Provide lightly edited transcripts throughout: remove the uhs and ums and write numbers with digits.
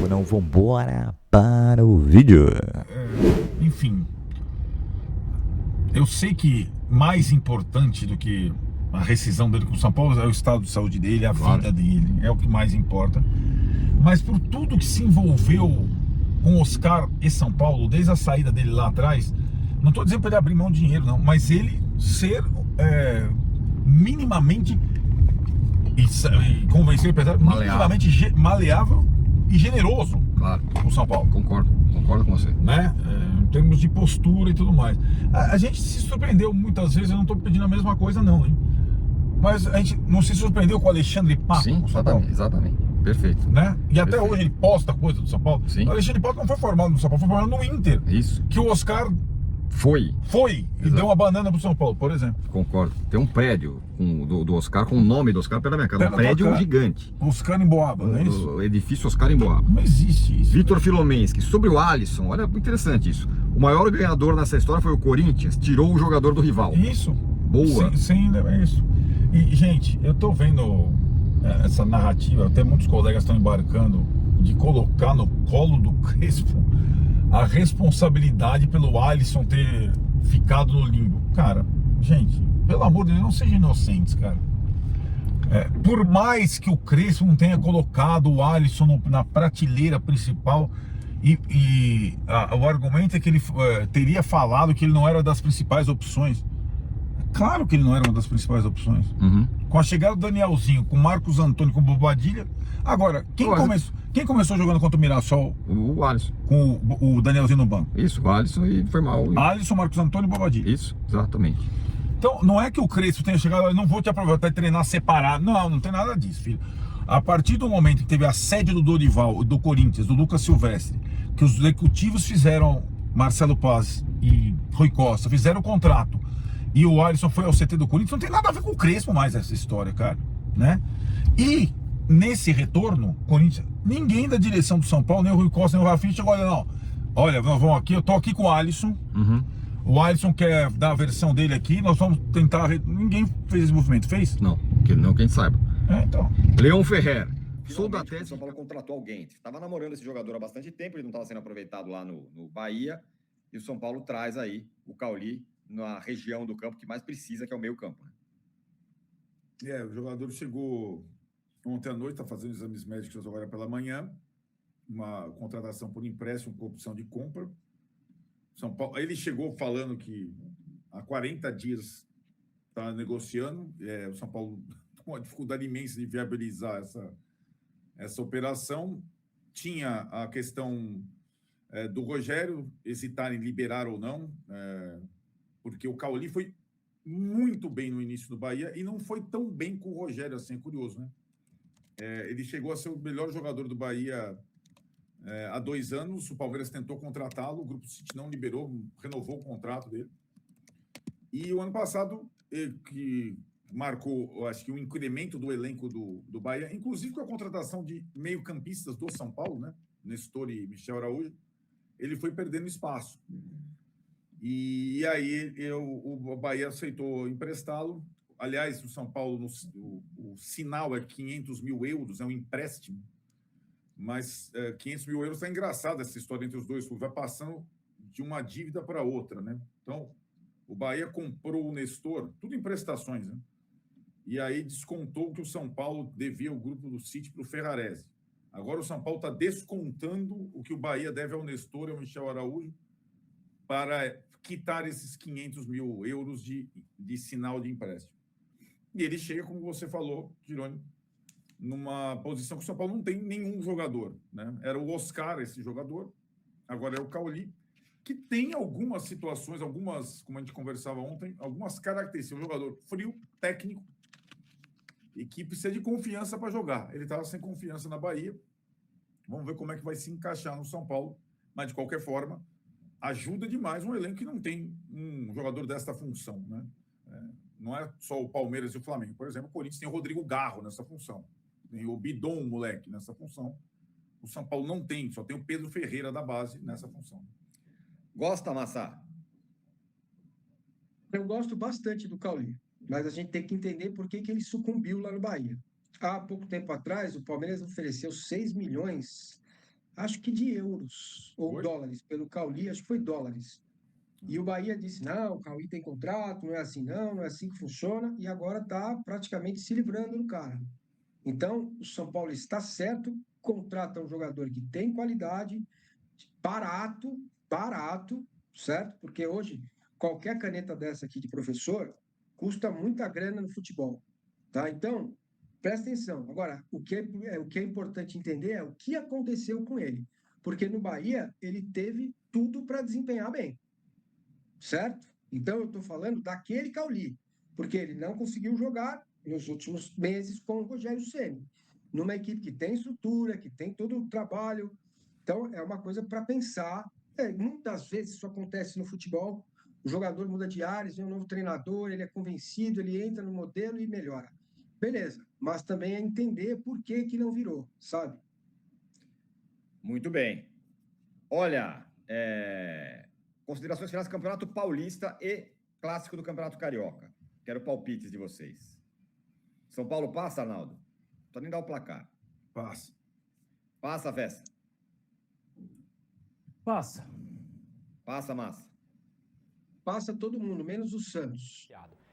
ou não, vambora para o vídeo. Enfim, eu sei que mais importante do que a rescisão dele com o São Paulo é o estado de saúde dele, a vida dele, é o que mais importa. Mas por tudo que se envolveu com Oscar e São Paulo, desde a saída dele lá atrás, não estou dizendo para ele abrir mão de dinheiro, não, mas ele ser minimamente e convencer o empresário, minimamente maleável e generoso. Claro. Com São Paulo. Concordo com você. Né? Em termos de postura e tudo mais. A gente se surpreendeu muitas vezes, eu não estou pedindo a mesma coisa não, hein? Mas a gente não se surpreendeu com o Alexandre Pato. Sim, exatamente. Perfeito. Né? E até hoje ele posta coisa do São Paulo. Sim. O Alexandre Pato não foi formado no São Paulo, foi formado no Inter. Isso. Que o Oscar foi e deu uma banana pro São Paulo, por exemplo. Concordo. Tem um prédio do Oscar, com o nome do Oscar pela minha casa. Um prédio gigante. Oscar em Boaba, não é isso? O edifício Oscar em Boaba. Não existe isso. Vitor Filomensky. Sobre o Alisson, olha, interessante isso. O maior ganhador nessa história foi o Corinthians, tirou o jogador do rival. Isso. Boa. Sim, é isso. E, gente, eu tô vendo essa narrativa, até muitos colegas estão embarcando, de colocar no colo do Crespo a responsabilidade pelo Alisson ter ficado no limbo. Cara, gente, pelo amor de Deus, não sejam inocentes, cara. Por mais que o Crespo não tenha colocado o Alisson na prateleira principal, o argumento é que ele teria falado que ele não era das principais opções. Claro que ele não era uma das principais opções. Uhum. Com a chegada do Danielzinho, com o Marcos Antônio, com o Bobadilha. Agora, quem começou jogando contra o Mirassol? O Alisson. Com o Danielzinho no banco. Isso, o Alisson, e foi mal. Alisson, Marcos Antônio e Bobadilha. Isso, exatamente. Então, não é que o Crespo tenha chegado, eu não vou te aproveitar e treinar separado. Não tem nada disso, filho. A partir do momento que teve a sede do Dorival, do Corinthians, do Lucas Silvestre, que os executivos fizeram, Marcelo Paz e Rui Costa, fizeram o contrato, e o Alisson foi ao CT do Corinthians, não tem nada a ver com o Crespo mais essa história, cara, né? E nesse retorno, Corinthians, ninguém da direção do São Paulo, nem o Rui Costa, nem o Rafinha, chegou, olha, nós vamos aqui, eu tô aqui com o Alisson, o Alisson quer dar a versão dele aqui, nós vamos tentar, ninguém fez esse movimento, fez? Não, quem saiba. Então. Leão Ferrer. Sou da tese. O São Paulo contratou alguém, estava namorando esse jogador há bastante tempo, ele não estava sendo aproveitado lá no Bahia, e o São Paulo traz aí o Cauli na região do campo que mais precisa, que é o meio campo. Né? O jogador chegou ontem à noite, está fazendo exames médicos agora pela manhã, uma contratação por empréstimo com opção de compra. São Paulo, ele chegou falando que há 40 dias está negociando, o São Paulo com uma dificuldade imensa de viabilizar essa operação. Tinha a questão do Rogério hesitar em liberar ou não, porque o Cauli foi muito bem no início do Bahia e não foi tão bem com o Rogério, assim, é curioso, né? Ele chegou a ser o melhor jogador do Bahia há 2 anos, o Palmeiras tentou contratá-lo, o Grupo City não liberou, renovou o contrato dele. E o ano passado, que marcou, acho que o incremento do elenco do Bahia, inclusive com a contratação de meio-campistas do São Paulo, né? Nestor e Michel Araújo, ele foi perdendo espaço. E aí o Bahia aceitou emprestá-lo. Aliás, o São Paulo, o sinal é 500 mil euros, é um empréstimo. Mas 500 mil euros está engraçada essa história entre os dois, vai passando de uma dívida para outra, né? Então, o Bahia comprou o Nestor, tudo em prestações, né? E aí descontou que o São Paulo devia o grupo do City para o Ferrarese. Agora o São Paulo está descontando o que o Bahia deve ao Nestor e ao Michel Araújo para quitar esses 500 mil euros de sinal de empréstimo. E ele chega, como você falou, Gironi, numa posição que o São Paulo não tem nenhum jogador, né? Era o Oscar esse jogador, agora é o Cauli, que tem algumas situações, algumas, como a gente conversava ontem, algumas características. Um jogador frio, técnico, e que precisa de confiança para jogar. Ele estava sem confiança na Bahia. Vamos ver como é que vai se encaixar no São Paulo, mas de qualquer forma, ajuda demais um elenco que não tem um jogador desta função, né? Não é só o Palmeiras e o Flamengo. Por exemplo, o Corinthians tem o Rodrigo Garro nessa função. Tem o Bidon, moleque, nessa função. O São Paulo não tem, só tem o Pedro Ferreira da base nessa função. Gosta, Massa? Eu gosto bastante do Cauli, mas a gente tem que entender por que ele sucumbiu lá no Bahia. Há pouco tempo atrás, o Palmeiras ofereceu 6 milhões acho que de euros ou Foi? dólares, pelo Cauli, acho que foi dólares. E o Bahia disse, não, o Cauli tem contrato, não é assim não, não é assim que funciona, e agora está praticamente se livrando do cara. Então, o São Paulo está certo, contrata um jogador que tem qualidade, barato, certo? Porque hoje, qualquer caneta dessa aqui de professor custa muita grana no futebol, tá? Então, presta atenção. Agora, o que é importante entender é o que aconteceu com ele. Porque no Bahia, ele teve tudo para desempenhar bem, certo? Então, eu estou falando daquele Cauli, porque ele não conseguiu jogar nos últimos meses com o Rogério Ceni, numa equipe que tem estrutura, que tem todo o trabalho. Então, é uma coisa para pensar. Muitas vezes isso acontece no futebol, o jogador muda de ares, vem um novo treinador, ele é convencido, ele entra no modelo e melhora. Beleza, mas também é entender por que não virou, sabe? Muito bem. Olha, considerações finais do Campeonato Paulista e Clássico do Campeonato Carioca. Quero palpites de vocês. São Paulo passa, Arnaldo? Só nem dar o placar. Passa. Passa, Festa. Passa. Passa, Massa. Passa todo mundo, menos o Santos.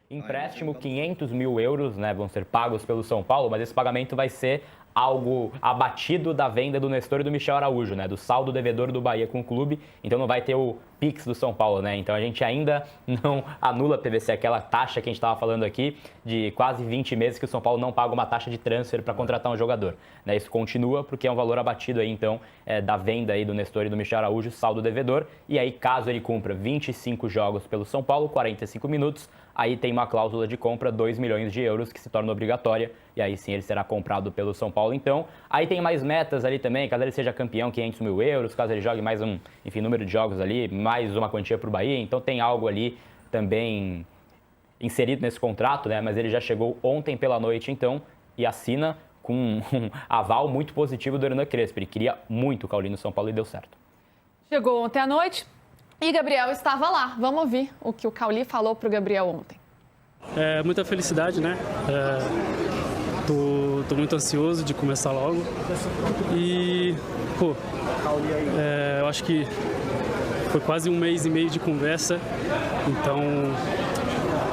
Empréstimo, 500 mil euros, né, vão ser pagos pelo São Paulo, mas esse pagamento vai ser algo abatido da venda do Nestor e do Michel Araújo, né, do saldo devedor do Bahia com o clube, então não vai ter o Pix do São Paulo, né, então a gente ainda não anula a PVC, aquela taxa que a gente estava falando aqui, de quase 20 meses que o São Paulo não paga uma taxa de transfer para contratar um jogador, né, isso continua porque é um valor abatido aí, então, da venda aí do Nestor e do Michel Araújo, saldo devedor, e aí caso ele cumpra 25 jogos pelo São Paulo, 45 minutos, aí tem uma cláusula de compra, 2 milhões de euros, que se torna obrigatória, e aí sim ele será comprado pelo São Paulo. Então, aí tem mais metas ali também, caso ele seja campeão, 500 mil euros, caso ele jogue mais número de jogos ali, mais uma quantia para o Bahia, então tem algo ali também inserido nesse contrato, né? Mas ele já chegou ontem pela noite, então, e assina com um aval muito positivo do Hernan Crespo. Ele queria muito o Cauli no São Paulo e deu certo. Chegou ontem à noite e Gabriel estava lá. Vamos ouvir o que o Cauli falou para o Gabriel ontem. Muita felicidade, né? Tô muito ansioso de começar logo. E, eu acho que foi quase um mês e meio de conversa. Então,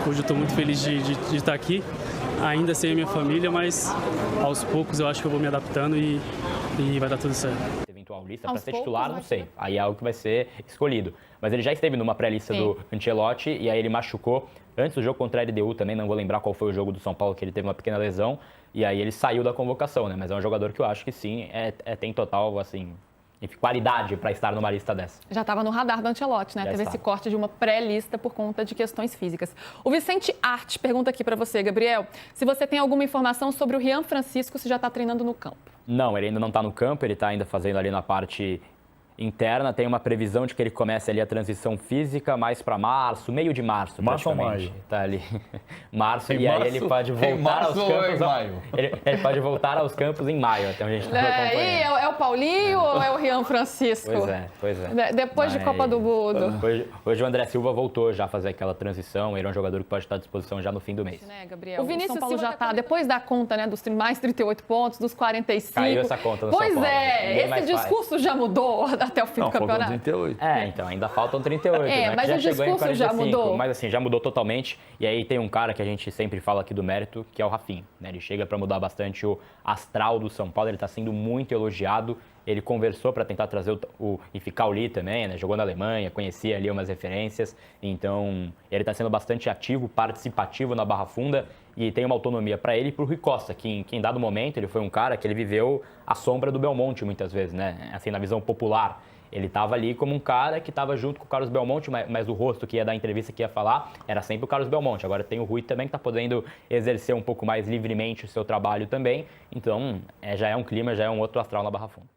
hoje eu estou muito feliz de estar aqui. Ainda sem a minha família, mas aos poucos eu acho que eu vou me adaptando e vai dar tudo certo. Eventual lista para ser titular, não sei. Aí é algo que vai ser escolhido. Mas ele já esteve numa pré-lista do Ancelotti e aí ele machucou antes do jogo contra a LDU também, não vou lembrar qual foi o jogo do São Paulo que ele teve uma pequena lesão e aí ele saiu da convocação, né? Mas é um jogador que eu acho que sim, tem total, assim, qualidade para estar numa lista dessa. Já estava no radar do Ancelotti, né? Teve esse corte de uma pré-lista por conta de questões físicas. O Vicente Arte pergunta aqui para você, Gabriel, se você tem alguma informação sobre o Rian Francisco, se já está treinando no campo. Não, ele ainda não está no campo, ele está ainda fazendo ali na parte interna, tem uma previsão de que ele comece ali a transição física mais para março, meio de março, março ou praticamente. maio? Tá ali, março, Em e março, aí ele pode voltar aos campos... em maio? Ele pode voltar aos campos em maio, até onde a gente está acompanhando. E é o Paulinho ou é o Rian Francisco? Pois é. Depois de Copa do Mundo. Hoje o André Silva voltou já a fazer aquela transição, ele é um jogador que pode estar à disposição já no fim do mês. Né, Gabriel? O Vinícius São Paulo já está, depois da conta, né, dos mais 38 pontos, dos 45... Caiu essa conta no São Paulo. Pois é, esse discurso já mudou até o fim do campeonato. 38. Então, ainda faltam 38, né? Mas já o discurso já mudou. Mas assim, já mudou totalmente. E aí tem um cara que a gente sempre fala aqui do mérito, que é o Rafinha, né? Ele chega para mudar bastante o astral do São Paulo, ele está sendo muito elogiado. Ele conversou para tentar trazer o Cauli também, né? Jogou na Alemanha, conhecia ali umas referências. Então, ele está sendo bastante ativo, participativo na Barra Funda e tem uma autonomia para ele e para o Rui Costa, que em dado momento ele foi um cara que ele viveu a sombra do Belmonte muitas vezes, né? Assim, na visão popular. Ele estava ali como um cara que estava junto com o Carlos Belmonte, mas o rosto que ia dar entrevista, que ia falar, era sempre o Carlos Belmonte. Agora tem o Rui também, que está podendo exercer um pouco mais livremente o seu trabalho também. Então, já é um clima, já é um outro astral na Barra Funda.